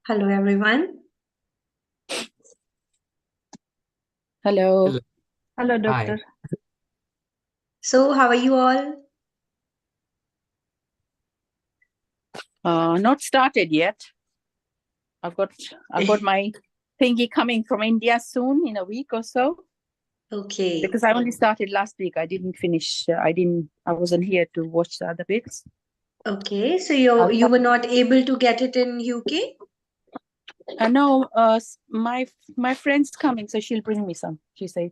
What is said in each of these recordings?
Hello, everyone. Hello. Hello. Hello, Hi. doctor. So, how are you all? Not started yet. I've got my thingy coming from India soon in a week or so. Okay. Because I only started last week. I didn't finish. I wasn't here to watch the other bits. Okay. So I'll you were not able to get it in UK? No, my friend's coming, so she'll bring me some. She said.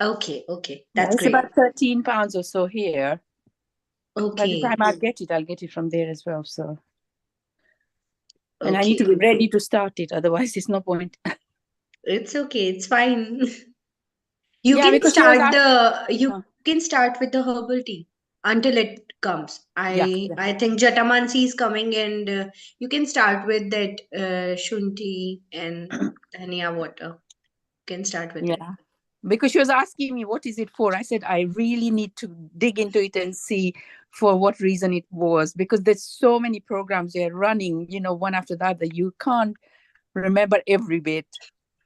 Okay. Okay. Yeah, That's it's great. about £13 or so here. By the Okay. time I'll get it from there as well. So, and I need to Okay. be ready to start it. Otherwise, there's no point. It's okay. It's fine. You Yeah, can because she was start asking. you can start with the herbal tea until it comes. Yeah. I think Jatamansi is coming, and you can start with that shunti and dhania water. You can start with it. Yeah. Because she was asking me, what is it for? I said, I really need to dig into it and see for what reason it was. Because there's so many programs they're running, one after the other. You can't remember every bit.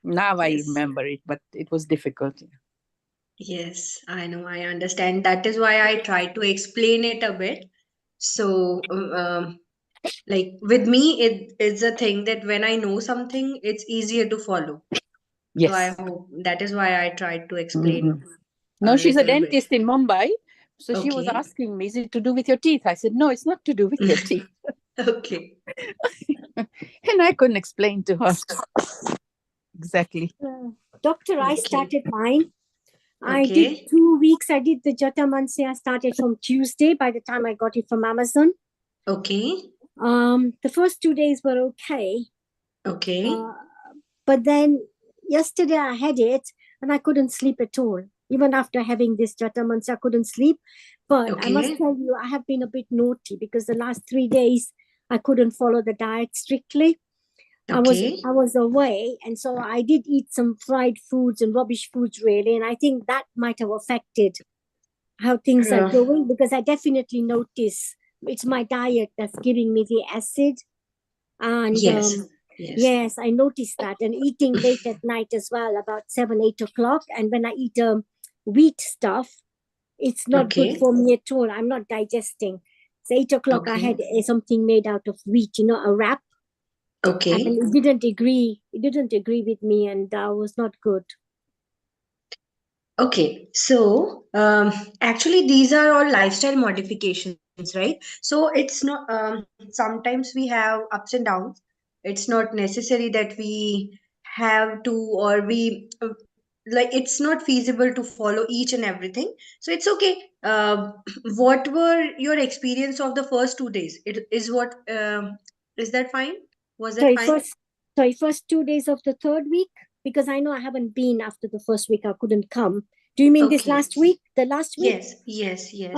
Now I Yes. remember it, but it was difficult. Yes, I know, I understand. That is why I try to explain it a bit. So, like with me, it's a thing that when I know something, it's easier to follow. So I Yes. hope that is why I tried to explain Mhm. a No, she's a little bit. dentist in Mumbai. So she was Okay. asking me, is it to do with your teeth? I said, no, it's not to do with your teeth. Okay. And I couldn't explain to her exactly. Doctor, I Okay. started mine. I did Okay. 2 weeks. I did the Jatamansi. I started from Tuesday by the time I got it from Amazon. Okay. The first 2 days were okay. Okay. But then yesterday I had it and I couldn't sleep at all. Even after having this Jatamansi, I couldn't sleep. But I must Okay. tell you, I have been a bit naughty because the last 3 days I couldn't follow the diet strictly. I Okay. was away, and so I did eat some fried foods and rubbish foods really, and I think that might have affected how things are Uh, going because I definitely notice it's my diet that's giving me the acid, and yes. Yes. yes, I noticed that, and eating late at night as well, about 7, 8 o'clock, and when I eat wheat stuff, it's not good Okay. for me at all. I'm not digesting. So 8 o'clock, I had Okay. something made out of wheat, a wrap, and Okay. it didn't agree. It didn't agree with me, and that was not good. Okay, so actually, these are all lifestyle modifications, right? So it's not, sometimes we have ups and downs. It's not necessary that we have to, or like, it's not feasible to follow each and everything. So it's okay. What were your experience of the first 2 days? It is what, is that fine? Was that Sorry, fine? first 2 days of the third week, because I know I haven't been after the first week. I couldn't come. Do you mean this Okay. last week? The last week? Yes, yes, yes.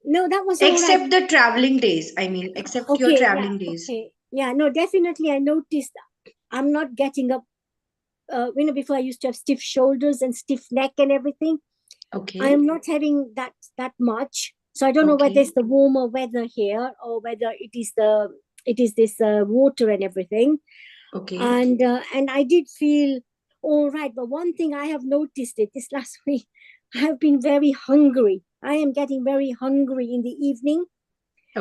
No, that was all right. Except the traveling days. I mean, except your Okay, yeah, traveling days. okay, yeah. No, definitely, I noticed I'm not getting up. Before I used to have stiff shoulders and stiff neck and everything. I Okay. am not having that much. So I don't know whether Okay. it's the warmer weather here or whether it is this water and everything. Okay. And I did feel all right. But one thing I have noticed it this last week, I have been very hungry. I am getting very hungry in the evening.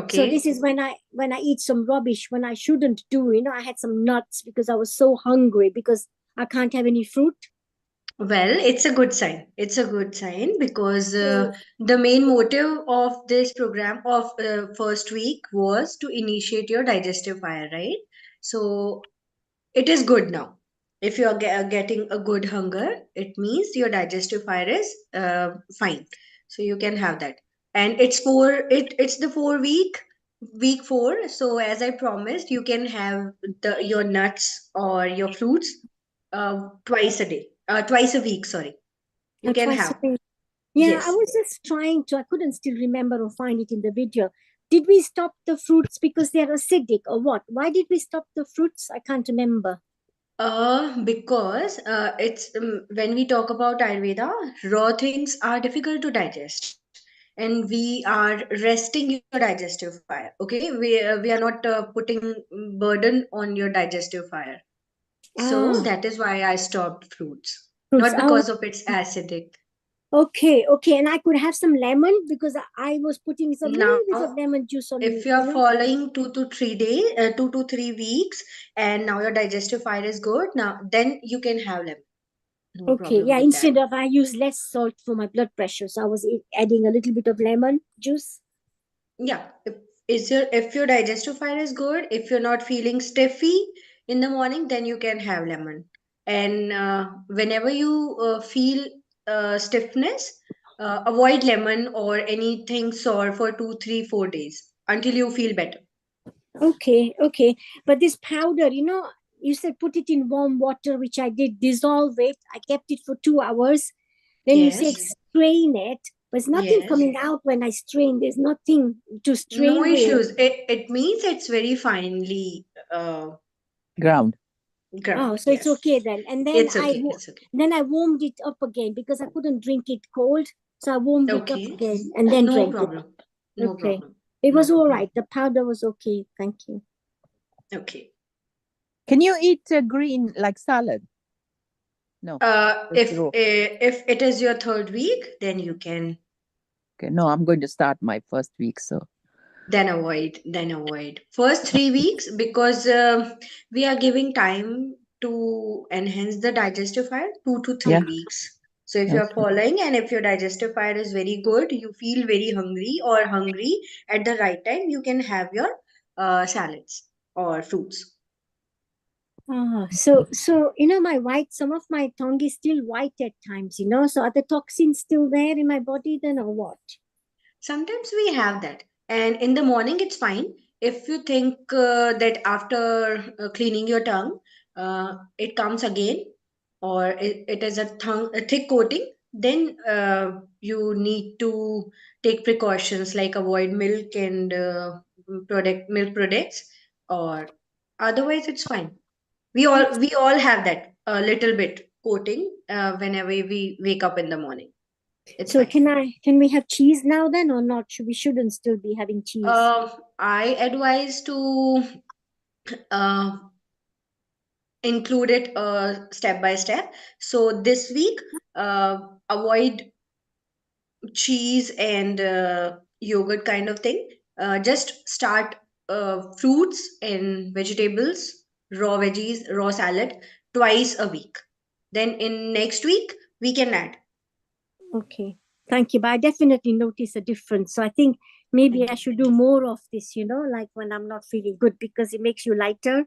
So this Okay. is when I eat some rubbish when I shouldn't do. I had some nuts because I was so hungry because I can't have any fruit. Well, it's a good sign. It's a good sign because So the main motive of this program of first week was to initiate your digestive fire, right? So it is good now. If you are getting a good hunger, it means your digestive fire is fine. So you can have that. And it's the 4 week, week 4. So as I promised, you can have your nuts or your fruits twice a day, twice a week. Sorry, you can twice a have. week. Yeah, I Yes. was just trying to. I couldn't still remember or find it in the video. Did we stop the fruits because they're acidic or what? Why did we stop the fruits? I can't remember. Because it's when we talk about Ayurveda, raw things are difficult to digest. and we are resting your digestive fire. Okay, we are not putting burden on your digestive fire. So Ah, that is why I stopped fruits, fruits. not Oh, because of its acidic. okay, okay. And I could have some lemon because I was putting some little bit of Now, lemon juice on if it, you you are know. following 2 to 3 days, 2 to 3 weeks, and now your digestive fire is good, now then you can have lemon. No Okay, problem yeah. with that. Instead of I use less salt for my blood pressure, so I was adding a little bit of lemon juice. Yeah, if your digestive fire is good, if you're not feeling stiffy in the morning, then you can have lemon. And whenever you feel stiffness, avoid lemon or anything sour for 2, 3, 4 days until you feel better. Okay, okay. But this powder, you know, you said put it in warm water, which I did, dissolve it. I kept it for 2 hours. Then you said Yes, strain it, but there's nothing yes. coming out when I strain. There's nothing to No strain with. issues. It means it's very finely Ground. Oh, ground. so it's Yes, okay then. And then it's okay. It's okay. then I warmed it up again because I couldn't drink it cold. So I warmed it up Okay, again and then no drank it. problem. No Okay. problem. It No was all problem. right. The powder was okay. Thank you. Okay. Can you eat green like salad? No, just raw. If it is your third week, then you can Okay, no, I'm going to start my first week, so then avoid first 3 weeks because we are giving time to enhance the digestive fire, two to yeah. three weeks. So if you are Okay. following and if your digestive fire is very good, you feel very hungry or hungry at the right time, you can have your salads or fruits. Ah, so you know my white, some of my tongue is still white at times, you know. So are the toxins still there in my body then or what? Sometimes we have that, and in the morning it's fine. If you think that after cleaning your tongue, it comes again, or it is a thick coating, then you need to take precautions like avoid milk and milk products, or otherwise it's fine. We all have that a little bit coating whenever we wake up in the morning. It's So fine. can we have cheese now then or not? We shouldn't still be having cheese. I advise to uh, include it step by step. So this week, avoid cheese and yogurt kind of thing. Just start fruits and vegetables, raw veggies, raw salad twice a week. Then in next week, we can add. Okay. Thank you. But I definitely notice a difference. So I think maybe Thank I you. should do more of this, you know, like when I'm not feeling good because it makes you lighter.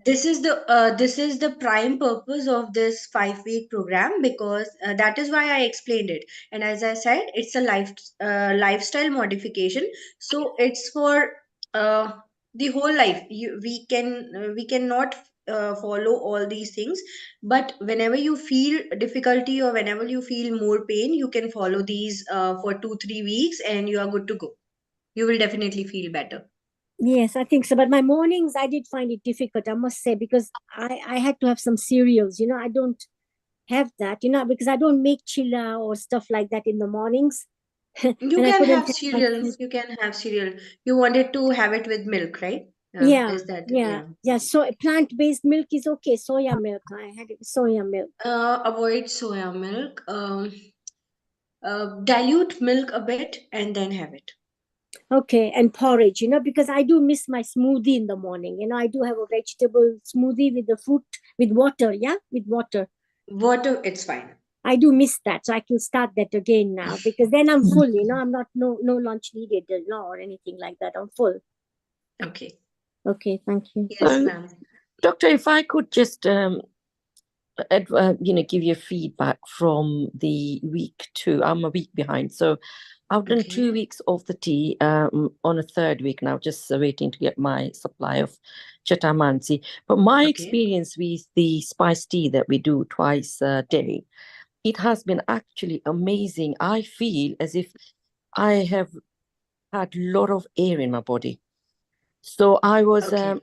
This is the prime purpose of this 5 week program because that is why I explained it. And as I said, it's a lifestyle modification. So it's for uh, the whole life. We cannot follow all these things, but whenever you feel difficulty or whenever you feel more pain, you can follow these for 2 3 weeks, and you are good to go. You will definitely feel better. Yes, I think so. But my mornings, I did find it difficult, I must say, because I had to have some cereals. You know, I don't have that, you know, because I don't make chilla or stuff like that in the mornings. You And I can couldn't have have my cereal. food. You can have cereal. You wanted to have it with milk, right? Yeah, Is that, yeah, yeah. yeah. So plant-based milk is okay. Soya milk. I had it with soya milk. Avoid soya milk. Dilute milk a bit and then have it. Okay, and porridge, you know, because I do miss my smoothie in the morning. You know, I do have a vegetable smoothie with the fruit, with water, yeah, with water. Water, it's fine. I do miss that, so I can start that again now because then I'm full. You know, I'm not no lunch needed, you know, or anything like that. I'm full. Okay. Okay, thank you. Yes, ma'am. Doctor, if I could just give you feedback from the week 2. I'm a week behind, so I've done Okay. 2 weeks of the tea. On a third week now, just waiting to get my supply of Chatamansi. But my Okay. experience with the spice tea that we do twice a day, it has been actually amazing. I feel as if I have had a lot of air in my body. So I was Okay.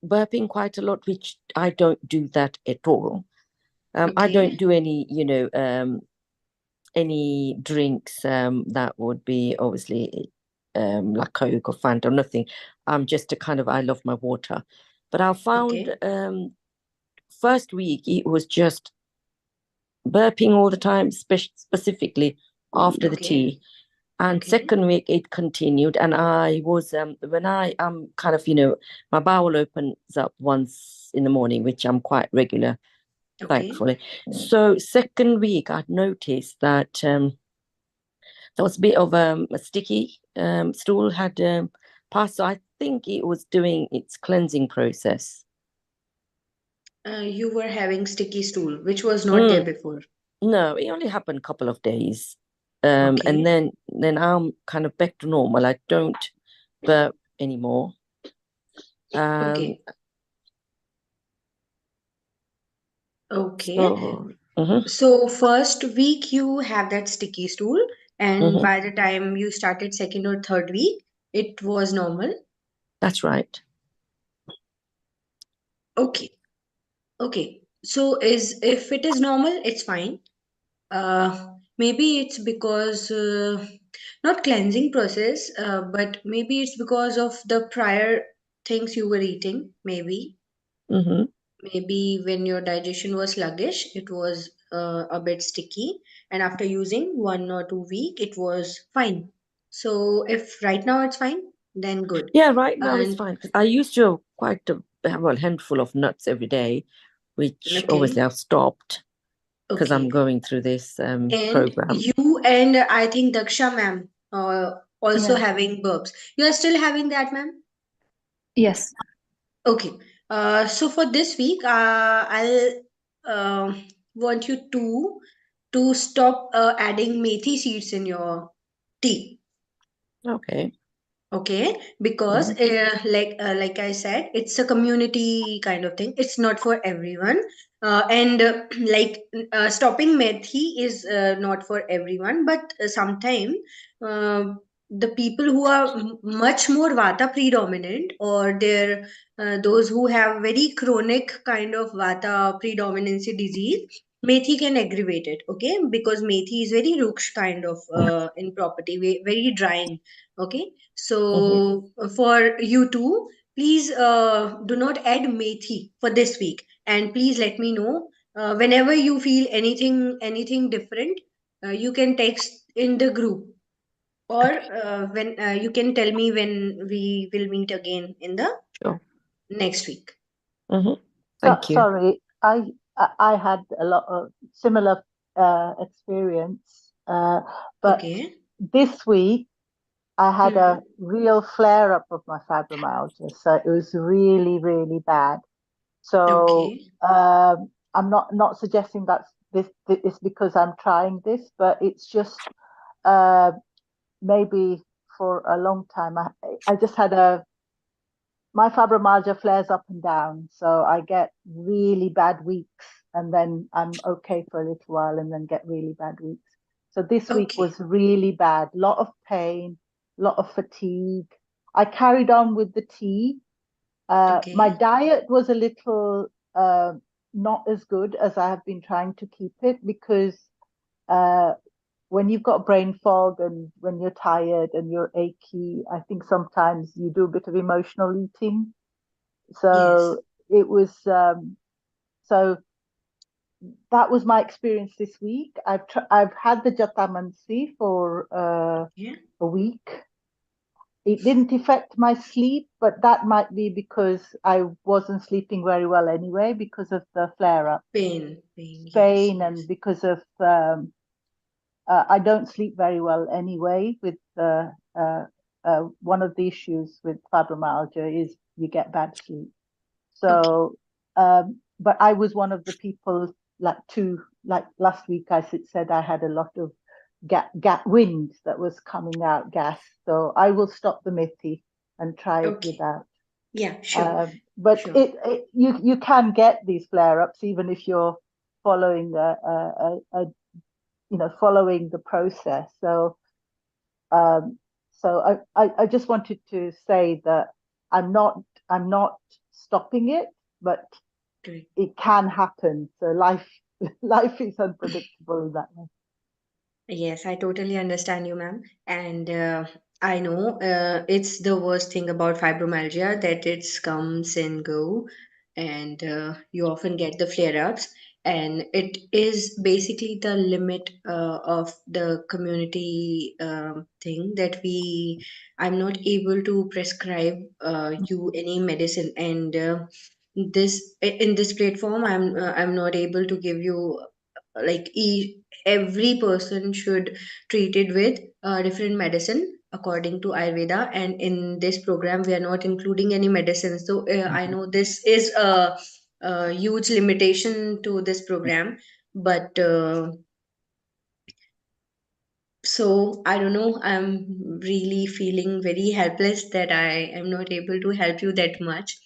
burping quite a lot, which I don't do that at all. I Okay. don't do any, any drinks that would be obviously like Coke or Fanta or nothing. Just a kind of, I love my water. But I found Okay. first week it was just burping all the time, specifically after the Okay. tea. And Okay. second week it continued, and I was when I am kind of, my bowel opens up once in the morning, which I'm quite regular, Okay. thankfully. So second week I'd noticed that there was a bit of a sticky stool had passed. So I think it was doing its cleansing process. You were having sticky stool, which was not there Mm, before. no, it only happened a couple of days. And Okay. then I'm kind of back to normal. I don't burp anymore. Um, Okay. Okay. so mhm, So first week you have that sticky stool, and mhm, by the time you started second or third week, it was normal. that's right. Okay. Okay. So is if it is normal, it's fine. Maybe it's because not cleansing process, but maybe it's because of the prior things you were eating. Hmm. Maybe when your digestion was sluggish, it was a bit sticky, and after using 1 or 2 week, it was fine. So if right now it's fine, then good. Yeah, right now it's And fine. 'Cause I used to have quite a handful of nuts every day, which obviously okay, I've stopped because I'm okay. going through this And program. you and I think Daksha ma'am also Yeah. having burps. You are still having that, ma'am? Yes. Okay. So for this week, I'll uh, want you to stop adding methi seeds in your tea. Okay. Okay, because Hmm. like I said, it's a community kind of thing. It's not for everyone, and stopping methi is not for everyone. But sometime uh, the people who are much more vata predominant, or those who have very chronic kind of vata predominancy disease, methi can aggravate it. Okay, because methi is very ruksh kind of in property, very drying. Okay, Hmm. so for you too, please do not add methi for this week, and please let me know whenever you feel anything different. You can text in the group, or Okay. when you can tell me when we will meet again in the Sure. next week. Hmm. So, Thank you. sorry, I had a lot of similar experience, but Okay. this week I had Hmm. a real flare up of my fibromyalgia, so it was really, really bad. So Okay. I'm not suggesting that's this is because I'm trying this, but it's just uh, maybe for a long time I just had my fibromyalgia flares up and down. So I get really bad weeks and then I'm okay for a little while and then get really bad weeks. So this week Okay. was really bad, lot of pain, lot of fatigue. I carried on with the tea. My Okay. diet was a little not as good as I have been trying to keep it because uh, when you've got brain fog and when you're tired and you're achy, I think sometimes you do a bit of emotional eating. Yes. So it was so that was my experience this week. I've had the Jatamansi for Okay. a week. It didn't affect my sleep, but that might be because I wasn't sleeping very well anyway because of the flare up, Pain. Yes. pain, Yes. and because of I don't sleep very well anyway. With one of the issues with fibromyalgia is you get bad sleep. Okay. So, but I was one of the people like last week. Said I had a lot of wind that was coming out, gas. So I will stop the methi and try it Okay. without. Yeah. Sure. But Sure. you can get these flare ups even if you're following a following the process. Um, so I just wanted to say that I'm not stopping it, but Great. it can happen. So life life is unpredictable in that way. Yes, I totally understand you, ma'am. And I know it's the worst thing about fibromyalgia that it's comes and go, and you often get the flare-ups. And it is basically the limit of the community thing that I'm not able to prescribe you any medicine. And in this platform, I'm not able to give you like every person should treat it with different medicine according to ayurveda, and in this program we are not including any medicine. So I know this is a huge limitation to this program, but so I don't know, I'm really feeling very helpless that I am not able to help you that much.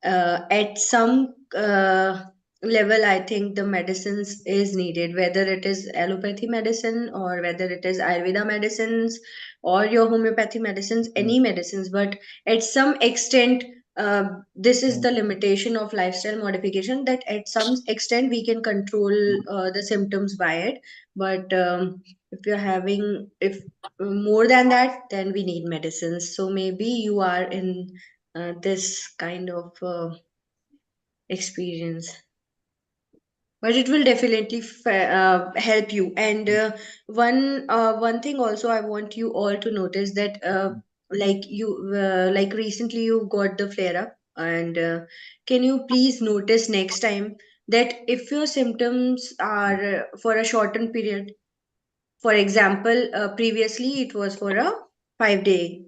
At some level, I think the medicines is needed, whether it is allopathy medicine or whether it is Ayurveda medicines or your homeopathy medicines, any medicines. But at some extent, this is the limitation of lifestyle modification, that at some extent we can control the symptoms by it. But if you're having, if more than that, then we need medicines. So maybe you are in this kind of experience, but it will definitely help you. And one thing also I want you all to notice that like recently you got the flare up, and can you please notice next time that if your symptoms are for a shortened period. For example, previously it was for a 5 day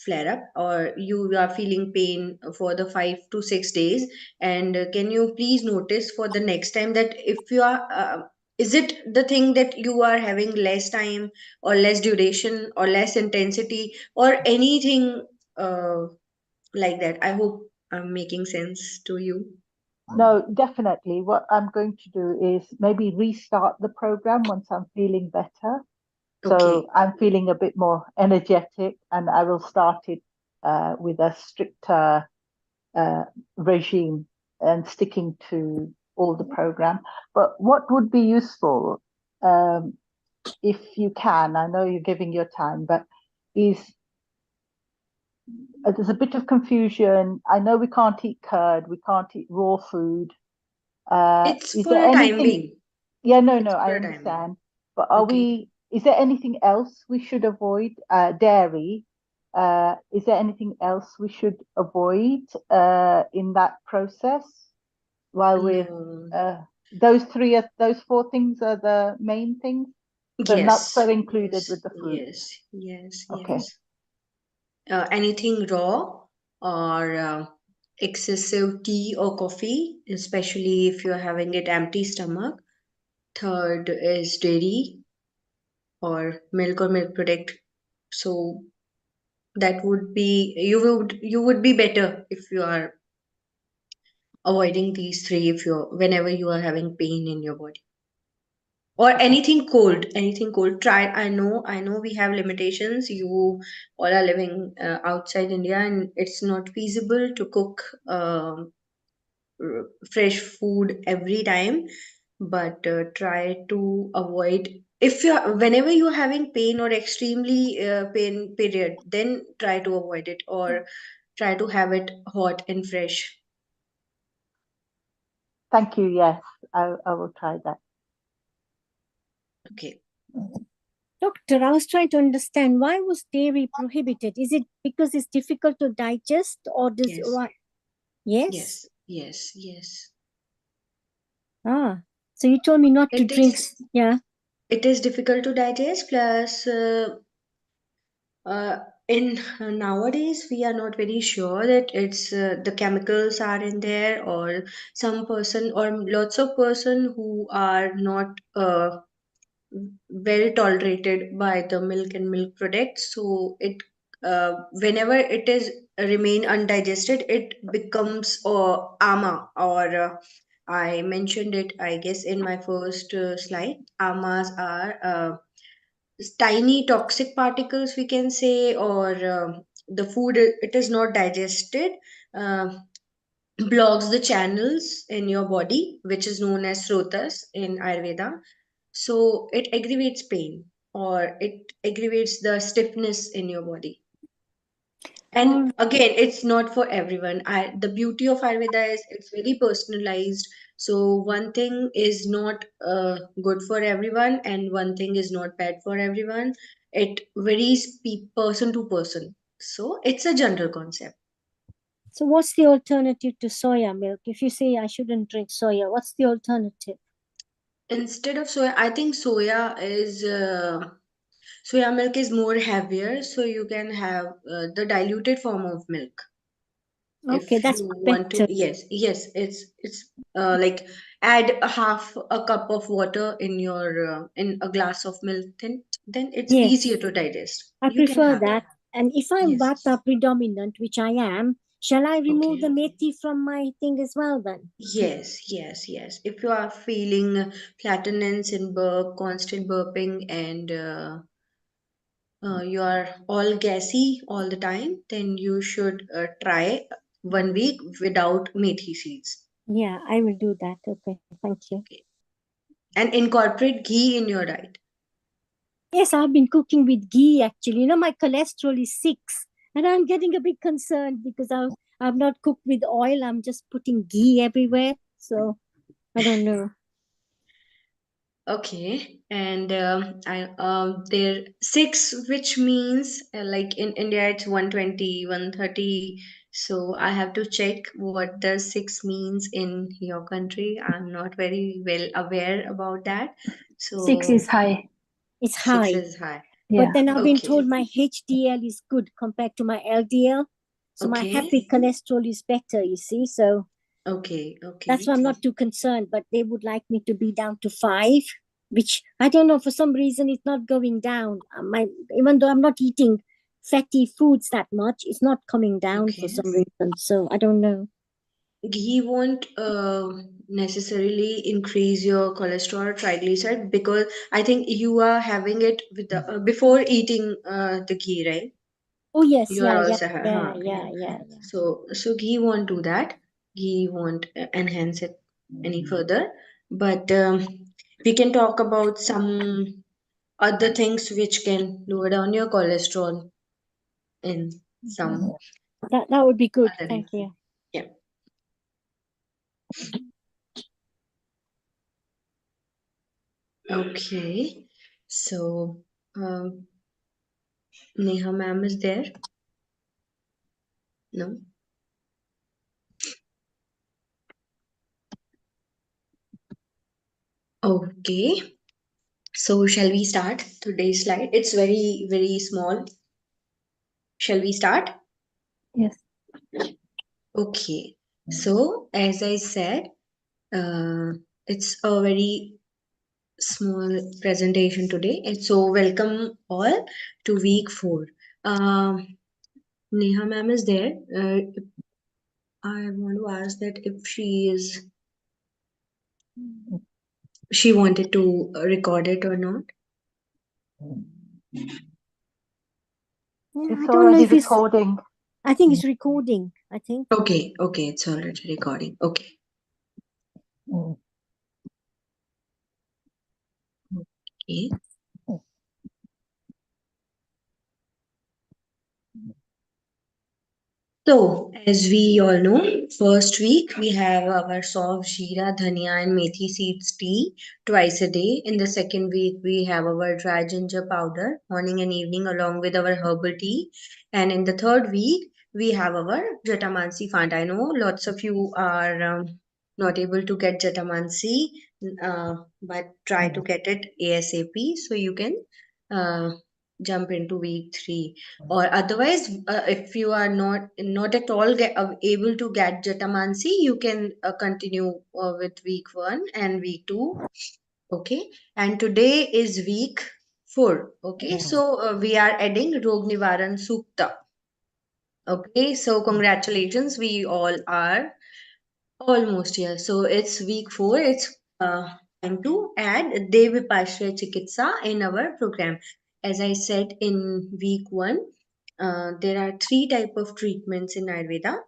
flare up, or you are feeling pain for the 5 to 6 days. And can you please notice for the next time that if you are, is it the thing that you are having less time or less duration or less intensity or anything uh, like that? I hope I'm making sense to you. No, definitely. What I'm going to do is maybe restart the program once I'm feeling better. So Okay. I'm feeling a bit more energetic, and I will start it with a stricter uh, regime and sticking to all the program. But what would be useful, um, if you can, I know you're giving your time, but is there's a bit of confusion. I know we can't eat curd, we can't eat raw food. It's Is for there a time anything? being. Yeah, no, It's no, for I a time being. understand. But Okay. is there anything else we should avoid? Dairy. Is there anything else we should avoid in that process while we're No. those four things are the main things? So nuts Yes, are included yes, with the fruit. yes, yes, Okay. yes. Anything raw or excessive tea or coffee, especially if you're having it empty stomach. Third is dairy or milk product. So that would be, you would be better if you are avoiding these three, if you're whenever you are having pain in your body. Or Okay. anything cold, try. I know we have limitations. You all are living outside India, and it's not feasible to cook fresh food every time. But try to avoid, if you're whenever you're having pain or extremely pain period, then try to avoid it, or try to have it hot and fresh. Thank you. Yes, I will try that. Okay. Doctor, I was trying to understand why was dairy prohibited? Is it because it's difficult to digest, or does Yes, what? Yes. yes, yes, yes. Ah, so you told me not to It drink. is Yeah. it is difficult to digest, plus uh, in nowadays we are not very sure that it's the chemicals are in there, or some person or lots of person who are not well tolerated by the milk and milk products. So it whenever it is remain undigested, it becomes ama, or I mentioned it, I guess, in my first slide. Amas are tiny toxic particles, we can say, or the food, it is not digested, uh, blocks the channels in your body, which is known as srotas in Ayurveda. so it aggravates pain or it aggravates the stiffness in your body. And again, it's not for everyone. The beauty of Ayurveda is it's very personalized. So one thing is not good for everyone, and one thing is not bad for everyone. It varies person to person. So it's a general concept. So what's the alternative to soya milk? If you say I shouldn't drink soya, what's the alternative? Instead of soya, I think soya milk is more heavier, so you can have the diluted form of milk. Okay, If that's you want to, better. yes, it's like add a half a cup of water in your in a glass of milk, then it's easier Yes, to digest. I You can prefer have that. that. And if I'm Yes. Vata predominant, which I am, shall I remove the Okay. methi from my thing as well then? Yes. If you are feeling flatulence in burp, constant burping, and you are all gassy all the time, then you should try 1 week without methi seeds. Yeah, I will do that. Okay, thank you. Okay. And incorporate ghee in your diet. Yes, I've been cooking with ghee actually. My cholesterol is 6, and I'm getting a bit concerned because I've not cooked with oil. I'm just putting ghee everywhere. So I don't know. Okay, and I there six, which means like in India it's 120, 130. So I have to check what does six means in your country. I'm not very well aware about that. 6 is So high. It's six high. is high. Yeah. But then I've been Okay, told my HDL is good compared to my LDL. So my happy okay, cholesterol is better, you see. So that's okay. why I'm not too concerned. But they would like me to be down to 5, which I don't know. For some reason, it's not going down. Even though I'm not eating fatty foods that much, it's not coming down for Okay. some reason. So I don't know. Ghee won't necessarily increase your cholesterol or triglyceride because I think you are having it with the before eating the ghee, right? Oh yes, You are yeah, yeah, also yeah, yeah. yeah, yeah, yeah. So ghee won't do that. Ghee won't enhance it any further. But we can talk about some other things which can lower down your cholesterol in some That would be good. other Thank way. you. Yeah. Okay. So um, Neha ma'am is there? No? Okay. So shall we start today's slide? It's very, very small. Shall we start? Yes. Okay. So as I said, it's a very small presentation today. And so welcome all to week 4. Um, Neha ma'am is there. I want to ask that if she wanted to record it or not. Yeah, I It's don't know already if it's. recording. I think it's recording. I think. Okay, it's already recording. Okay. Okay. So, as we all know, first week we have our soft jeera, dhania, and methi seeds tea twice a day. In the second week, we have our dry ginger powder morning and evening, along with our herbal tea. And in the third week, we have our Jatamansi fant. I know lots of you are not able to get Jatamansi, but try to get it ASAP so you can uh, jump into week 3 or otherwise if you are not at all able to get Jatamansi, you can continue with week 1 and week 2. Okay, and today is week 4. Okay, so we are adding Rog Nivaran Sukta. Okay, so congratulations, we all are almost here. So it's week 4. It's time to add Devipashya Chikitsa in our program. As I said in week 1, there are 3 type of treatments in Ayurveda.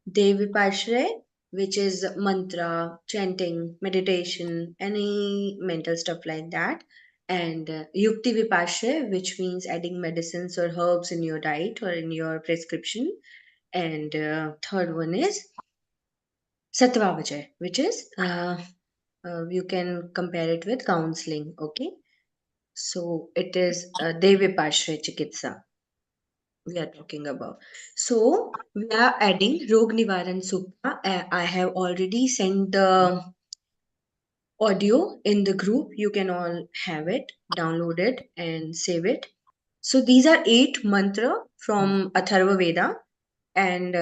Devipashya, which is mantra, chanting, meditation, any mental stuff like that. And Yukti Vipashe, which means adding medicines or herbs in your diet or in your prescription. And third one is Satvavajay, which is you can compare it with counseling. Okay, so it is Devipashre Chikitsa we are talking about. So we are adding Rog Nivaran Sukta. I have already sent the audio in the group. You can all have it, download it, and save it. So these are 8 mantra from Atharva Veda, and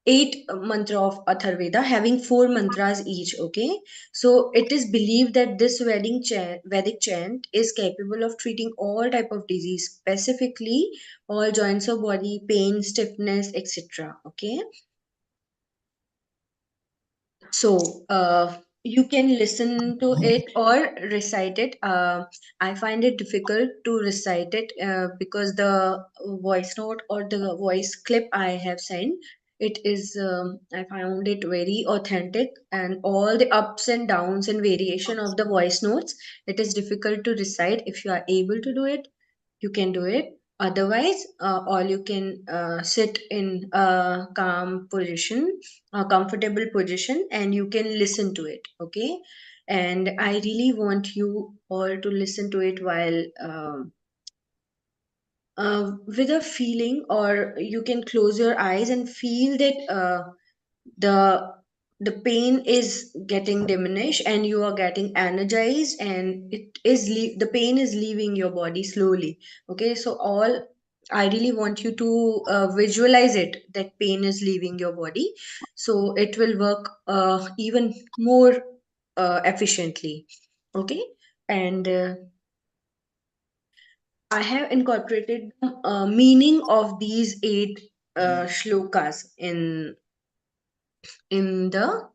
8 mantra of Atharveda having 4 mantras each. Okay, so it is believed that this Vedic chant is capable of treating all type of disease, specifically all joints of body, pain, stiffness, etc. Okay, so you can listen to it or recite it. I find it difficult to recite it because the voice note or the voice clip I have sent, it is I found it very authentic, and all the ups and downs and variation of the voice notes, it is difficult to recite. If you are able to do it, you can do it. Otherwise, or you can sit in a calm position, a comfortable position, and you can listen to it. Okay, and I really want you all to listen to it while with a feeling, or you can close your eyes and feel that the the pain is getting diminished and you are getting energized, and the pain is leaving your body slowly. Okay, so all I really want you to visualize it, that pain is leaving your body, so it will work even more efficiently. Okay, and I have incorporated the meaning of these 8 shlokas in the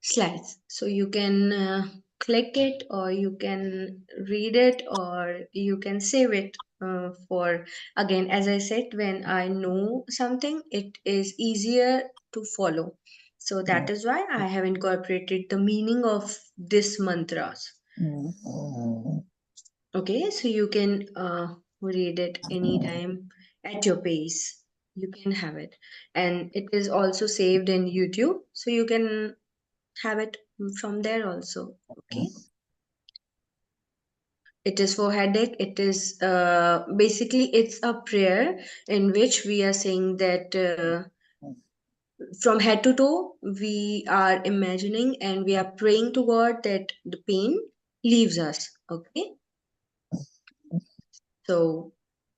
slides. So you can click it, or you can read it, or you can save it for, again, as I said, when I know something, it is easier to follow. So that is why I have incorporated the meaning of this mantras. Okay, so you can read it anytime at your pace. You can have it. And it is also saved in YouTube, so you can have it from there also. Okay, it is for headache. It is basically it's a prayer in which we are saying that from head to toe we are imagining and we are praying to God that the pain leaves us. Okay, so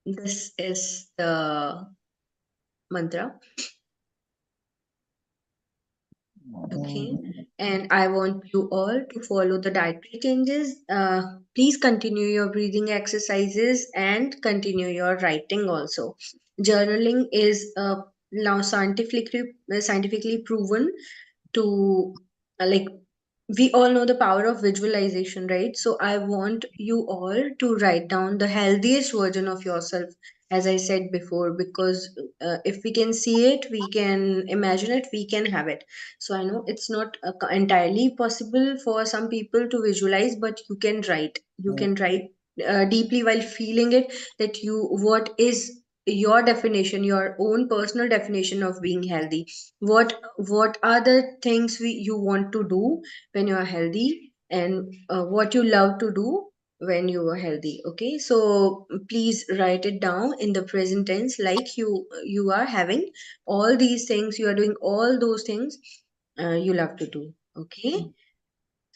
this is the mantra. Okay, and I want you all to follow the dietary changes. Please continue your breathing exercises and continue your writing also. Journaling is now scientifically proven to like, we all know the power of visualization, right? So I want you all to write down the healthiest version of yourself, as I said before, because if we can see it, we can imagine it, we can have it. So I know it's not entirely possible for some people to visualize, but you can write. You can write deeply while feeling it, that you, what is your definition, your own personal definition of being healthy. What are the things you want to do when you are healthy, and what you love to do when you are healthy. Okay, so please write it down in the present tense, like you are having all these things, you are doing all those things you love to do. Okay,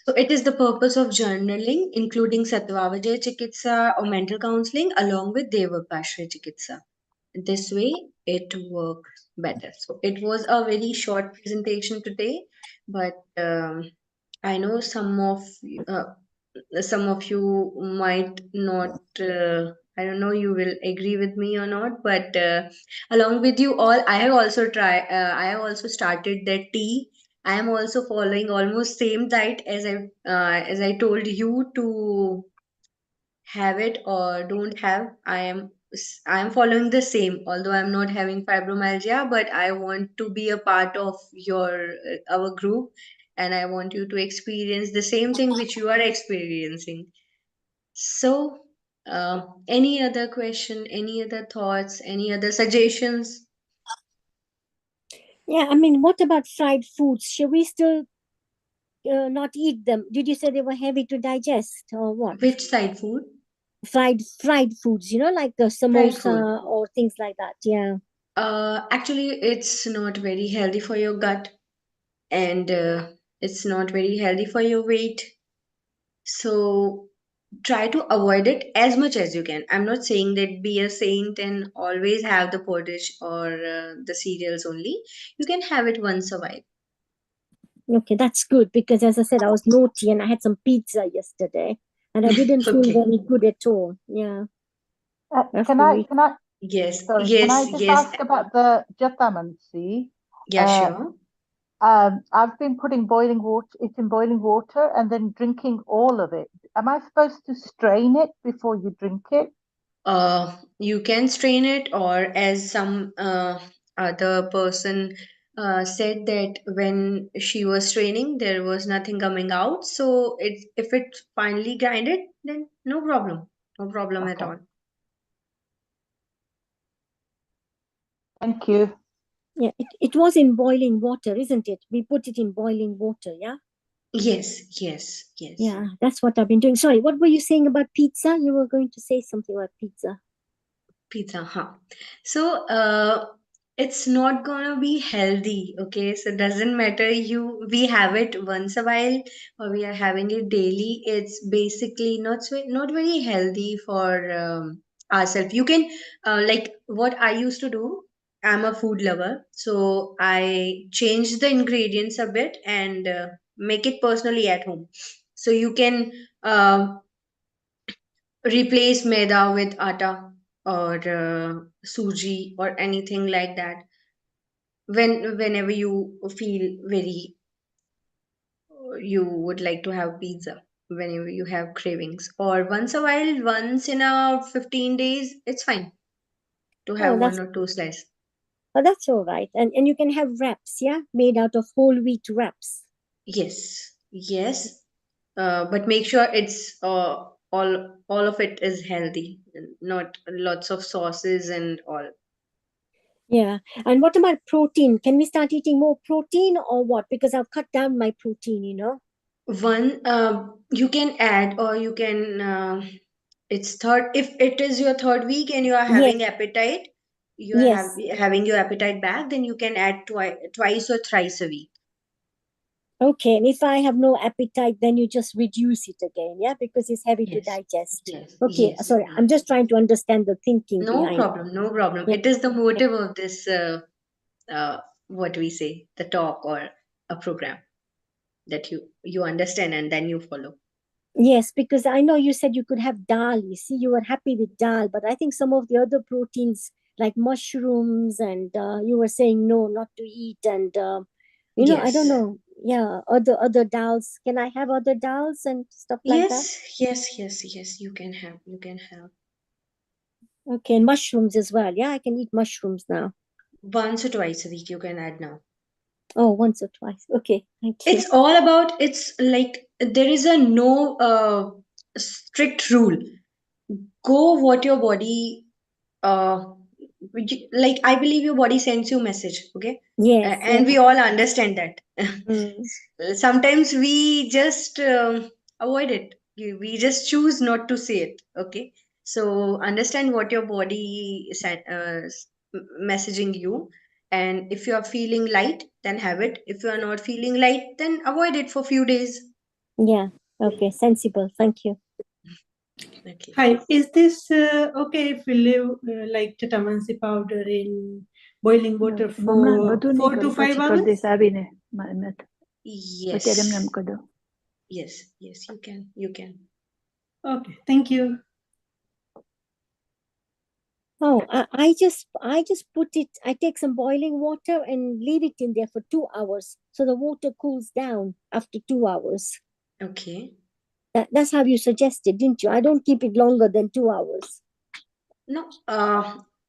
so it is the purpose of journaling, including Satvavajay Chikitsa or mental counseling, along with Devapashray Chikitsa. This way it works better. So it was a very short presentation today, but I know some of you might not. I don't know you will agree with me or not, but along with you all, I have also tried. I have also started that tea. I am also following almost same diet as I told you to have it or don't have. I am I'm following the same, although I'm not having fibromyalgia, but I want to be a part of our group, and I want you to experience the same thing which you are experiencing. So, any other question, any other thoughts, any other suggestions? Yeah, I mean, what about fried foods? Should we still not eat them? Did you say they were heavy to digest or what? Which side food? Fried foods, like the Fried food. samosa or things like that. Yeah. Actually, it's not very healthy for your gut, and it's not very healthy for your weight. So try to avoid it as much as you can. I'm not saying that be a saint and always have the porridge or the cereals only. You can have it once a while. Okay, that's good because as I said, I was naughty and I had some pizza yesterday and I didn't feel Okay. very good at all. Yeah. Can After it. I, Yes, sorry, can I yes, just yes. ask about the vitamin C? Yeah, sure. I've been putting it in boiling water and then drinking all of it. Am I supposed to strain it before you drink it? You can strain it, or as some other person said that when she was straining, there was nothing coming out. So if it's finely grinded, then no problem at Okay. all. Thank you. Yeah, it was in boiling water, isn't it? We put it in boiling water, yeah? Yes, yes, yes. Yeah, that's what I've been doing. Sorry, what were you saying about pizza? You were going to say something about pizza. Pizza, huh? So, it's not gonna be healthy, okay? So it doesn't matter we have it once a while or we are having it daily. It's basically not very healthy for ourselves. You can like what I used to do. I'm a food lover, so I change the ingredients a bit and make it personally at home. So you can replace maida with atta or suji or anything like that whenever you feel very you would like to have pizza, whenever you have cravings, or once a while, once in a 15 days, it's fine to Oh, have one or two slices. that's all right. And you can have wraps, yeah? Made out of whole wheat wraps. Yes, yes, but make sure it's all of it is healthy, not lots of sauces and all. Yeah. And what about protein? Can we start eating more protein or what? Because I've cut down my protein. One, you can add, or you can it's third, if it is your third week and you are Yes. having appetite, you are Yes. having your appetite back, then you can add twice or thrice a week. Okay. And if I have no appetite, then you just reduce it again, yeah? Because it's heavy to Yes, digest. yes, Okay. yes. Sorry. I'm just trying to understand the thinking No behind. problem, no problem. Yeah. It is the motive of this what we say, the talk or a program, that you understand and then you follow. Yes, because I know you said you could have dal. You see, you were happy with dal, but I think some of the other proteins like mushrooms and you were saying no, not to eat. And, I don't Yes, know. Yeah, other dals. Can I have other dals and stuff like that? yes, you can have Okay, and mushrooms as well. Yeah, I can eat mushrooms now. once or twice a week, you can add now. Oh, once or twice. Okay, thank you. It's all about, it's like there is a no strict rule. Go what your body uh like, I believe your body sends you message, okay? Yes, And yeah. we all understand that. Mm, Sometimes we just avoid it. We just choose not to say it, okay? So understand what your body is messaging you, and if you are feeling light, then have it. If you are not feeling light, then avoid it for few days. yeah. Okay, sensible. Thank you. Okay. Hi, is this okay if we leave like Tatamansi powder in boiling water Mama, for બધું નહીં 4 to કરું 5 પછી કરી hours? દઈશ આવીને મેં અત્યારે એમને Yes, એમ કરી દઉં. yes, you can. Okay, thank you. Oh, I just put it. I take some boiling water and leave it in there for 2 hours, so the water cools down after 2 hours. Okay. That's how you suggested, didn't you? I don't keep it longer than 2 hours. No,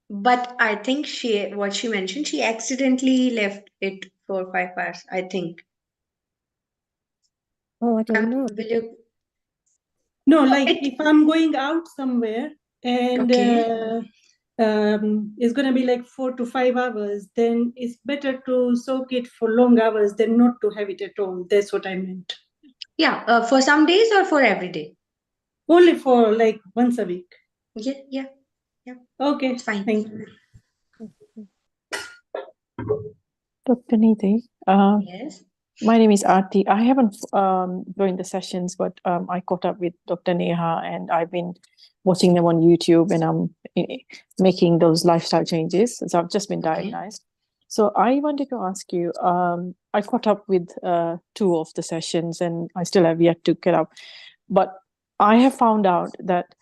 but I think what she mentioned, she accidentally left it for 5 hours, I think. Oh, I don't know. Will you? No, No, like if I'm going out somewhere and okay. it's going to be like 4 to 5 hours, then it's better to soak it for long hours than not to have it at all. That's what I meant. Yeah, for some days or for every day? Only for like once a week. Yeah, yeah, yeah. Okay, It's fine. thank you. Dr. Nidhi, Yes. my name is Aarti. I haven't joined the sessions, but I caught up with Dr. Neha and I've been watching them on YouTube and I'm making those lifestyle changes. So I've just been Okay. diagnosed. So I wanted to ask you, I caught up with 2 of the sessions and I still have yet to get up. But I have found out that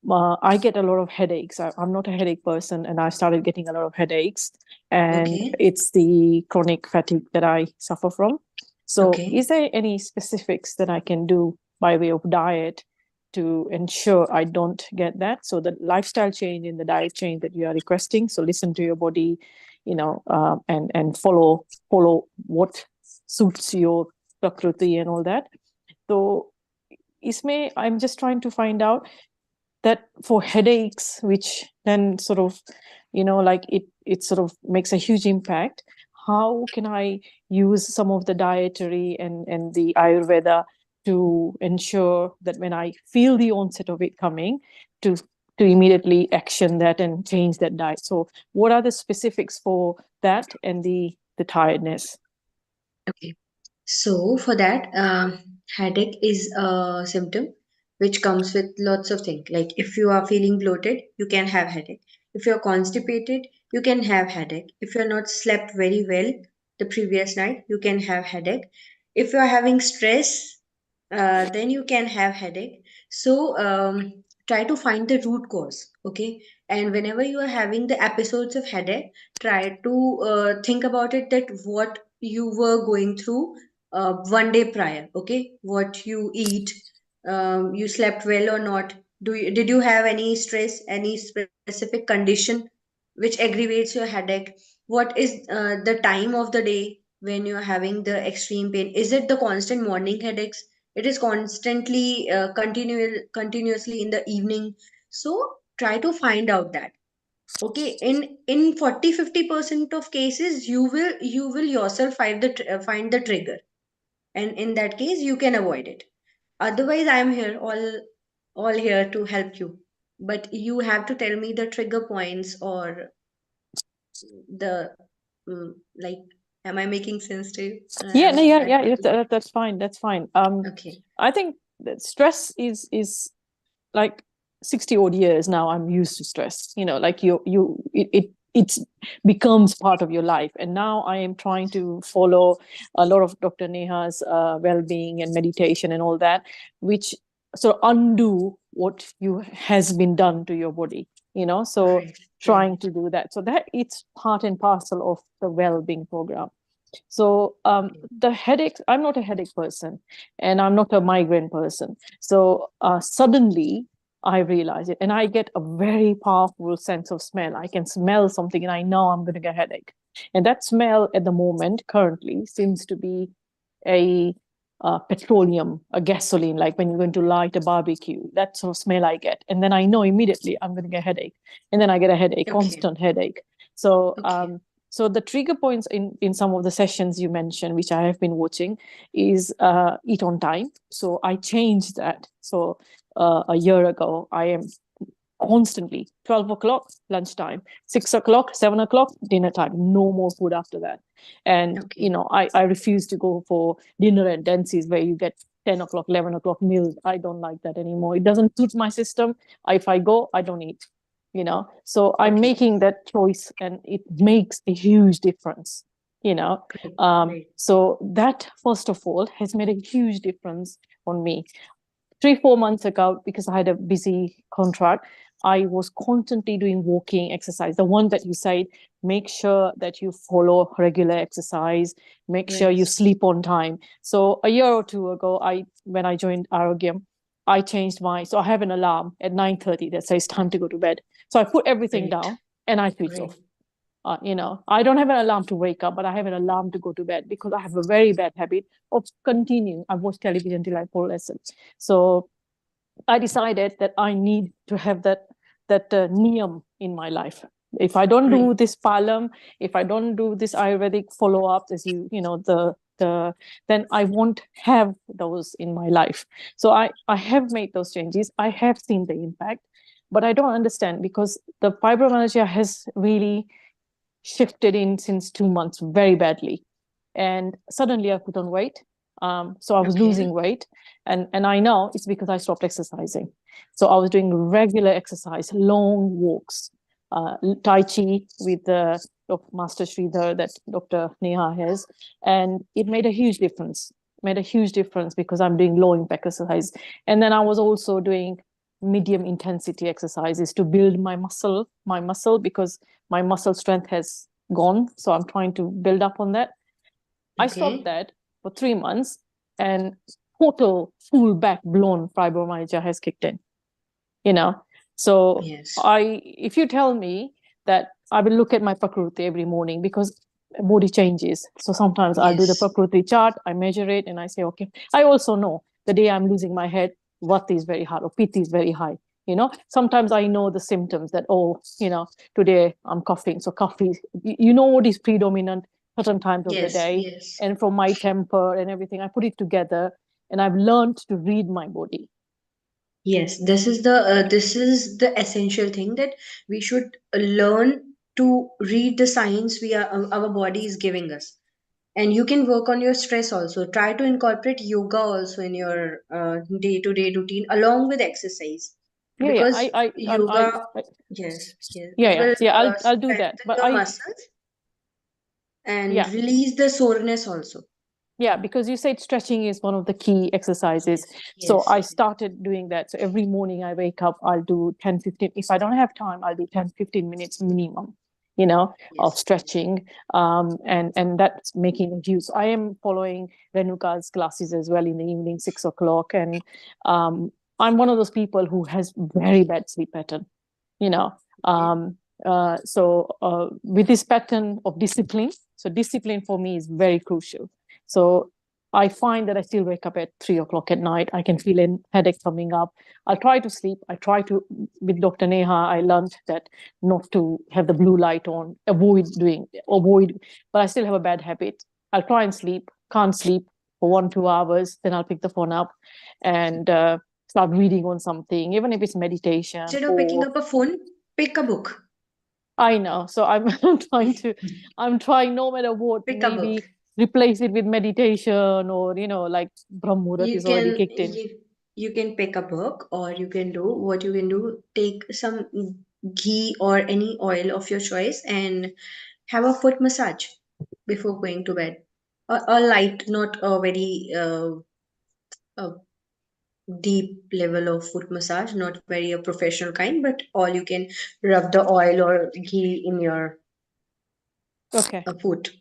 I get a lot of headaches. I'm not a headache person, and I started getting a lot of headaches, and Okay. it's the chronic fatigue that I suffer from. So, Okay. is there any specifics that I can do by way of diet to ensure I don't get that? So, the lifestyle change and the diet change that you are requesting. So, listen to your body, and follow what suits your prakriti and all that. So, Ismay, I'm just trying to find out that for headaches, which then sort of, like it sort of makes a huge impact, how can I use some of the dietary and the Ayurveda to ensure that when I feel the onset of it coming, to immediately action that and change that diet? So what are the specifics for that and the tiredness? Okay. So for that, headache is a symptom which comes with lots of things. Like if you are feeling bloated, you can have headache. If you're constipated, you can have headache. If you're not slept very well the previous night, you can have headache. If you're having stress, then you can have headache. So try to find the root cause. Okay, and whenever you are having the episodes of headache, try to think about it, that what you were going through one day prior. Okay, what you eat, you slept well or not, did you have any stress, any specific condition which aggravates your headache, what is the time of the day when you're having the extreme pain, is it the constant morning headaches, it is constantly continuously in the evening. So try to find out that. Okay, in 40-50% of cases you will yourself find the trigger, and in that case you can avoid it. Otherwise I am here, all here to help you, but you have to tell me the trigger points, or the like, am I making sense to you? Yeah, no, yeah, That would be that's fine. That's fine. okay. I think that stress is like 60 odd years now. I'm used to stress. Like it becomes part of your life. And now I am trying to follow a lot of Dr. Neha's well-being and meditation and all that, which sort of undo what you has been done to your body. So Right, trying right. to do that. So that it's part and parcel of the well-being program. So the headaches, I'm not a headache person and I'm not a migraine person. So suddenly I realize it and I get a very powerful sense of smell. I can smell something and I know I'm going to get a headache. And that smell at the moment currently seems to be a petroleum, a gasoline, like when you're going to light a barbecue, that sort of smell I get. And then I know immediately I'm going to get a headache. And then I get a headache, Okay. constant headache. So Okay. so the trigger points in some of the sessions you mentioned, which I have been watching, is eat on time. So I changed that. So a year ago, I am constantly 12 o'clock lunchtime, 6 o'clock, 7 o'clock dinner time, no more food after that. And Okay. I refuse to go for dinner at Dempsey's where you get 10 o'clock, 11 o'clock meals. I don't like that anymore. It doesn't suit my system. If I go, I don't eat. So I'm Okay. making that choice and it makes a huge difference. Great. Great. So that first of all has made a huge difference on me. 3-4 months ago, because I had a busy contract, I was constantly doing walking exercise, the one that you said, make sure that you follow regular exercise, make sure Right. you sleep on time. So a year or two ago, when I joined Arogyam, I changed so I have an alarm at 9:30 that says time to go to bed. So I put everything Great. down and I switch Great. off. I don't have an alarm to wake up, but I have an alarm to go to bed because I have a very bad habit of continuing. I watch television till I fall asleep. So I decided that I need to have that niyam in my life. If I don't do this palam, if I don't do this Ayurvedic follow-up, as then I won't have those in my life. So I have made those changes. I have seen the impact, but I don't understand because the fibromyalgia has really shifted in since 2 months very badly. And suddenly I put on weight. So I was losing weight. And I know it's because I stopped exercising. So I was doing regular exercise, long walks, Tai Chi with the Master Sridhar that Dr. Neha has. And it made a huge difference. Because I'm doing low impact exercise. And then I was also doing medium intensity exercises to build my muscle because my muscle strength has gone. So I'm trying to build up on that. I stopped that for 3 months and total full back blown fibromyalgia has kicked in. So if you tell me that I will look at my Prakruti every morning because body changes. So sometimes I'll do the Prakruti chart, I measure it and I say, okay, I also know the day I'm losing my head, Vata is very high or Pitta is very high. Sometimes I know the symptoms that, today I'm coughing. So coffee, what is predominant certain times of the day. And from my temper and everything, I put it together and I've learned to read my body. Yes, this is the essential thing, that we should learn to read the signs our body is giving us. And you can work on your stress also. Try to incorporate yoga also in your day-to-day routine along with exercise. Because yoga, yes, it will I'll do that. strengthen But your muscles and release the soreness also. Yeah, because you said stretching is one of the key exercises. So I started doing that. So every morning I wake up, I'll do 10, 15. If I don't have time, I'll do 10, 15 minutes minimum, of stretching. And that's making a huge. I am following Renuka's classes as well in the evening, 6 o'clock. And I'm one of those people who has very bad sleep pattern, So with this pattern of discipline, so discipline for me is very crucial. So I find that I still wake up at 3 o'clock at night. I can feel a headache coming up. I'll try to sleep. With Dr. Neha, I learned that not to have the blue light on, but I still have a bad habit. I'll try and sleep, can't sleep for 1-2 hours. Then I'll pick the phone up and start reading on something, even if it's meditation. Instead of picking up a phone, pick a book. I know. So I'm trying no matter what, pick maybe replace it with meditation or, like Brahmurat is already kicked in. You can pick a book, or you can take some ghee or any oil of your choice and have a foot massage before going to bed. A light, not a very deep level of foot massage, not very a professional kind, but all you can rub the oil or ghee in your foot.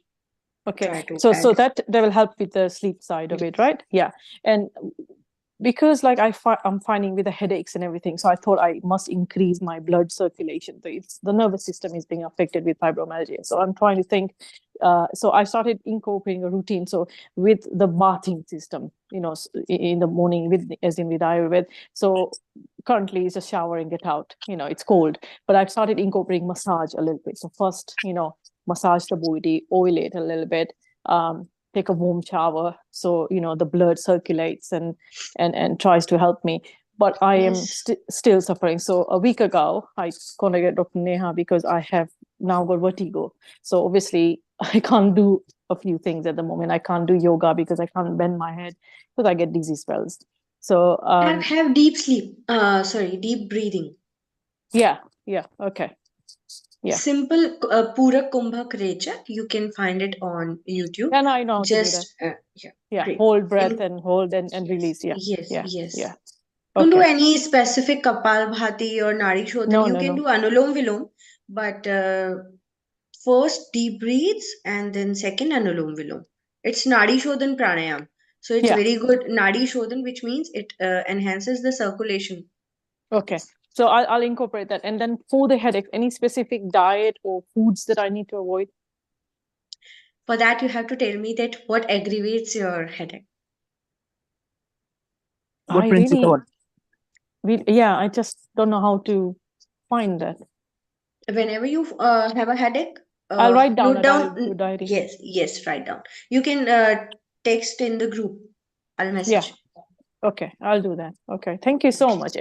Okay, so that will help with the sleep side of it, right? Yeah. And because like I'm finding with the headaches and everything, so I thought I must increase my blood circulation. So the nervous system is being affected with fibromyalgia. So I'm trying to think. So I started incorporating a routine. So with the bathing system, in the morning, as in with Ayurveda. So currently it's a shower and get out. It's cold, but I've started incorporating massage a little bit. So first, massage the body, oil it a little bit. Take a warm shower so the blood circulates and tries to help me, but I am still suffering. So a week ago I contacted Dr. Neha because I have now got vertigo. So obviously I can't do a few things at the moment. I can't do yoga because I can't bend my head because I get dizzy spells. So have deep sleep, deep breathing. Yeah, okay. Yeah. Simple Purak Kumbhak Rechak. You can find it on YouTube. And I know just hold breath and hold and release. Yes. Don't do any specific Kapal Bhati or Nadi Shodhan. You can do Anulom Vilom, but first deep breathes and then second Anulom Vilom. It's Nadi Shodhan Pranayam. So it's very good Nadi Shodhan, which means it enhances the circulation. Okay. So I'll incorporate that. And then for the headache, any specific diet or foods that I need to avoid? For that, you have to tell me that what aggravates your headache. What brings it on? Yeah, I just don't know how to find that. Whenever you have a headache, I'll write down note down. your diary. Yes, write down. You can text in the group. I'll message. Yeah. Okay, I'll do that. Okay, thank you so much.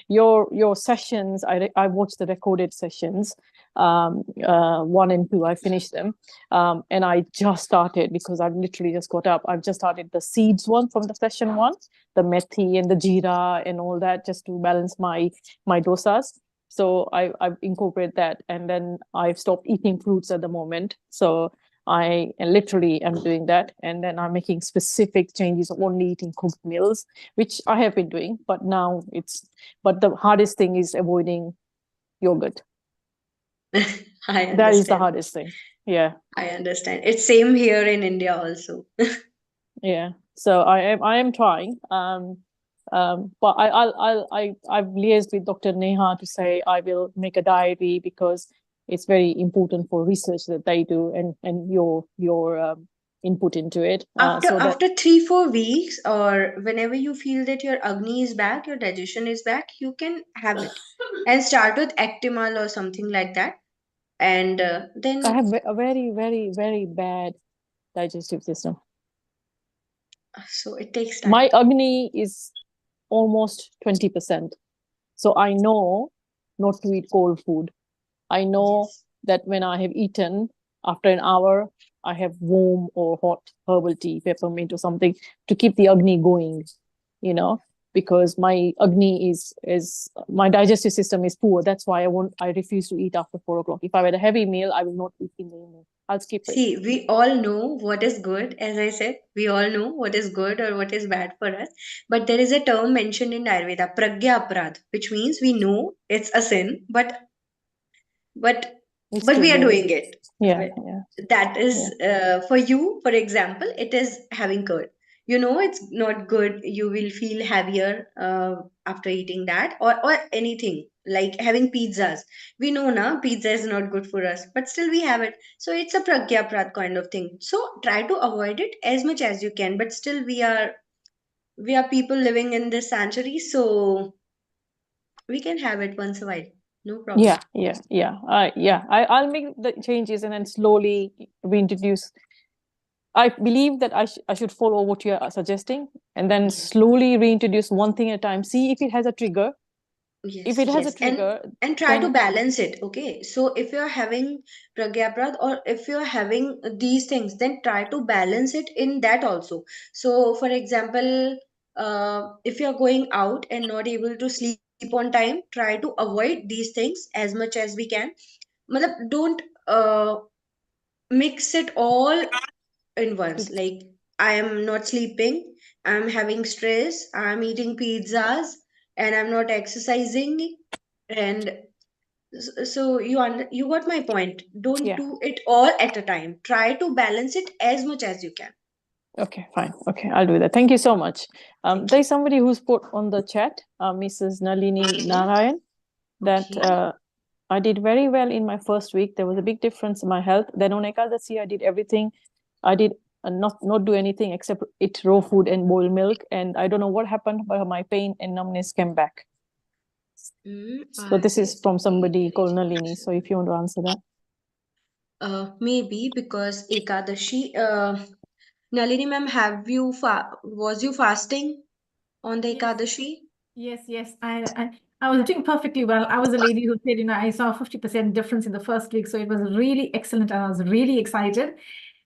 Your sessions, I watched the recorded sessions, 1 and 2. I finished them, and I just started because I've literally just got up. I've just started the seeds one from the session 1, the methi and the jeera and all that, just to balance my dosas. So I've incorporated that, and then I've stopped eating fruits at the moment. So I literally am doing that, and then I'm making specific changes of only eating cooked meals, which I have been doing, but now but the hardest thing is avoiding yogurt. That is the hardest thing. Yeah, I understand. It's same here in India also. yeah. So I am trying. But I've liaised with Dr. Neha to say I will make a diary because it's very important for research that they do and your input into it. After 3-4 weeks, or whenever you feel that your Agni is back, your digestion is back, you can have it and start with Actimal or something like that. And then I have a very, very, very bad digestive system. So it takes time. My Agni is almost 20%. So I know not to eat cold food. I know that when I have eaten, after an hour, I have warm or hot herbal tea, peppermint or something to keep the Agni going, because my Agni is my digestive system is poor. That's why I refuse to eat after 4 o'clock. If I had a heavy meal, I will not eat in the evening. I'll skip it. See, we all know what is good. As I said, we all know what is good or what is bad for us. But there is a term mentioned in Ayurveda, pragya aprad, which means we know it's a sin, but we are doing it. Yeah. That is for you, for example, it is having curd. You know it's not good. You will feel heavier after eating that, or anything like having pizzas. We know na pizza is not good for us, but still we have it. So it's a pragya prat kind of thing. So try to avoid it as much as you can. But still we are people living in this century, so we can have it once a while. No problem. I'll make the changes and then slowly reintroduce. I believe that I should follow what you are suggesting and then slowly reintroduce one thing at a time. See if it has a trigger. If it has a trigger, and try to balance it. Okay, so if you're having pragyaprad or if you're having these things, then try to balance it in that also. So for example, if you're going out and not able to sleep on time, try to avoid these things as much as we can. Matlab, don't mix it all in once. Like, I am not sleeping, I'm having stress, I'm eating pizzas, and I'm not exercising. And so you got my point. Don't do it all at a time. Try to balance it as much as you can. Okay, fine. Okay, I'll do that. Thank you so much. There's somebody who's put on the chat, Mrs. Nalini Narayan, that I did very well in my first week. There was a big difference in my health. Then on Ekadasi, I did everything. I did not do anything except eat raw food and boil milk. And I don't know what happened, but my pain and numbness came back. So this is from somebody called Nalini. So if you want to answer that. Maybe because Ekadashi, Nalini ma'am, was you fasting on the Ekadashi? Yes. I was doing perfectly well. I was a lady who said, I saw a 50% difference in the first week. So it was really excellent. And I was really excited.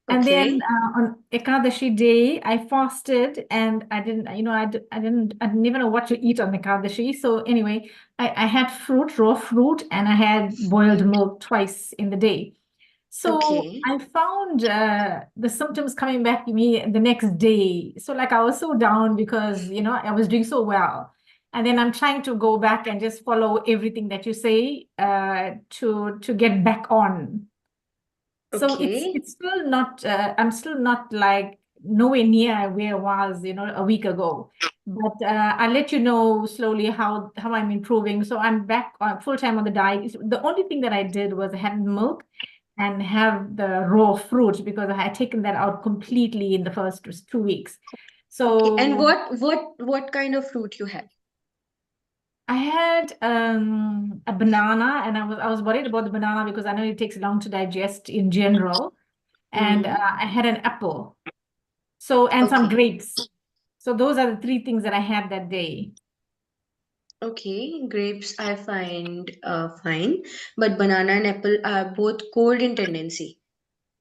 And then on Ekadashi day, I fasted and I didn't even know what to eat on Ekadashi. So anyway, I had raw fruit, and I had boiled milk twice in the day. So I found the symptoms coming back to me the next day. So like I was so down because, I was doing so well. And then I'm trying to go back and just follow everything that you say to get back on. So it's still not, I'm still not like nowhere near where I was, a week ago. But I'll let you know slowly how I'm improving. So I'm back full time on the diet. The only thing that I did was have milk and have the raw fruit because I had taken that out completely in the first 2 weeks. So And what kind of fruit you had? I had a banana, and I was worried about the banana because I know it takes long to digest in general. And I had an apple. So and some grapes. So those are the 3 things that I had that day. Okay, grapes I find fine, but banana and apple are both cold in tendency.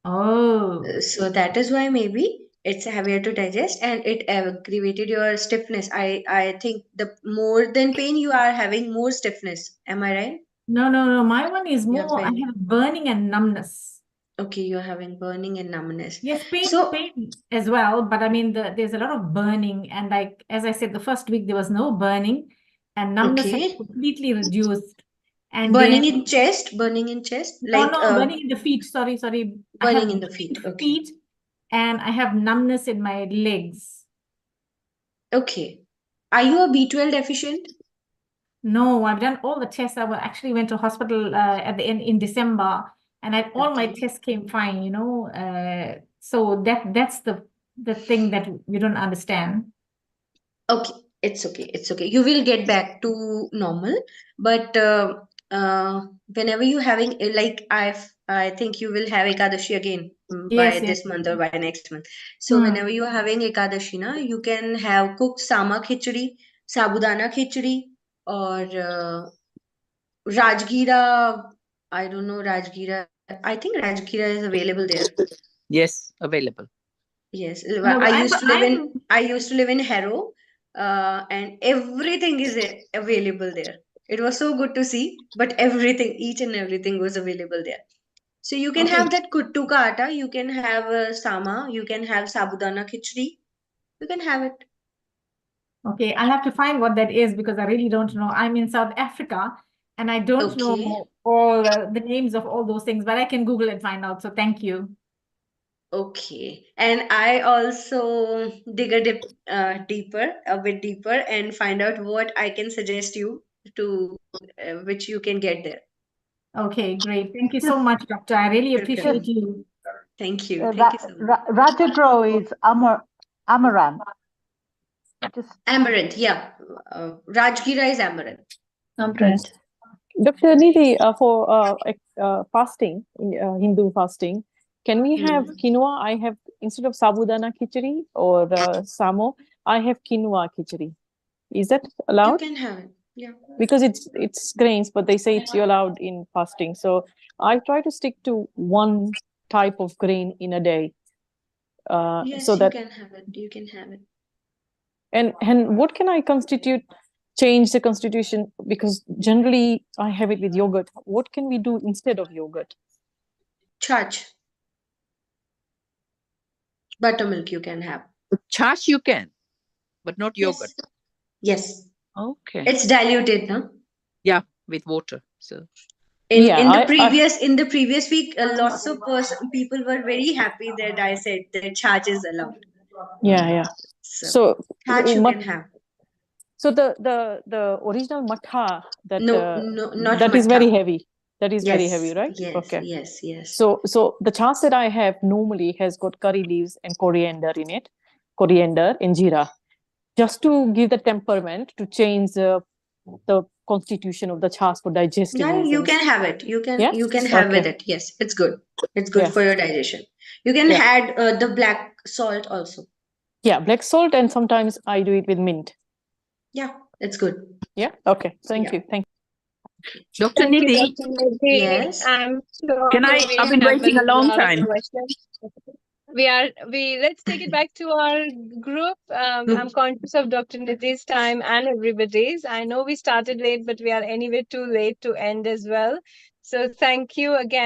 Oh. So that is why maybe it's heavier to digest and it aggravated your stiffness. I think the more than pain you are having more stiffness. Am I right? No. My one is You're more, I feeling. have burning and numbness. Okay, you're having burning and numbness. Yes, So pain as well, but I mean there's a lot of burning, and like as I said, the first week there was no burning, and numbness has okay, completely reduced. And then burning in chest, like no, burning in the feet. Sorry. I burning have in the burning feet. in the Okay, feet, and I have numbness in my legs. okay. Are you a B12 deficient? No, I've done all the tests. I actually went to hospital at the end in December, and all my tests came fine, you know. So that's the thing that you don't understand. Okay, it's okay. It's okay. You will get back to normal, but whenever you having like I think you will have Ekadashi again by Yes. this month or by next month. So Hmm. whenever you are having Ekadashi, na, you can have cooked sama khichdi, sabudana khichdi, or Rajgira. I don't know Rajgira. I think Rajgira is available there. Yes, available. Yes, No, but I used to live in Harrow, and everything is available there. It was so good to see, but everything, each and everything was available there. So you can okay. have that kuttu ka atta, you can have sama, you can have sabudana khichdi, you can have it. Okay, I'll have to find what that is because I really don't know. I'm in South Africa and I don't Okay, know all the names of all those things, but I can Google and find out. So thank you. okay. And I also dig a bit deeper, and find out what I can suggest you to, which you can get there. Okay, great. Thank you so much, Doctor. I really appreciate Just you. Thank you. Thank you so much. Rajagro is amaranth. Just Amaranth, yeah. Rajgira is amaranth. Amaranth. Dr. Nidhi, for fasting, Hindu fasting, can we have quinoa? I have, instead of sabudana khichdi or samo, I have quinoa khichdi. Is that You allowed? can have it. Yeah. Because it's grains, but they say it's allowed in fasting. So I try to stick to one type of grain in a day. Yes, so you that can have it. You can have it. and what can I change the constitution, because generally I have it with yogurt. What can we do instead of yogurt? Chach. Buttermilk you can have. Chash you can, but not yogurt. Yes. Okay. It's diluted, no? Yeah, with water. So In Yeah, in the previous week, lots of people were very happy that I said that chach is allowed. yeah. So So chach you can have. So the original matha that No, not that is matha. very heavy. That is very Yes, heavy, right? yes, Okay. yes. So the chas that I have normally has got curry leaves and coriander in it, coriander and jeera, just to give the temperament, to change the constitution of the chas for digestive Yeah, you reasons. can have it. You Yeah? can have with Okay. it. Yes, it's good. It's good Yeah. for your digestion. You can Yeah. add the black salt also. Yeah, black salt, and sometimes I do it with mint. Yeah, it's good. Yeah. Okay. Thank Yeah. you. Thank Dr. Thank you, Nidhi, Dr. Nidhi. Yes. I'm sure can I? we I've been have waiting a a long lot of time. questions. Let's take it back to our group. I'm conscious of Dr. Nidhi's time and everybody's. I know we started late, but we are anyway too late to end as well. So thank you again.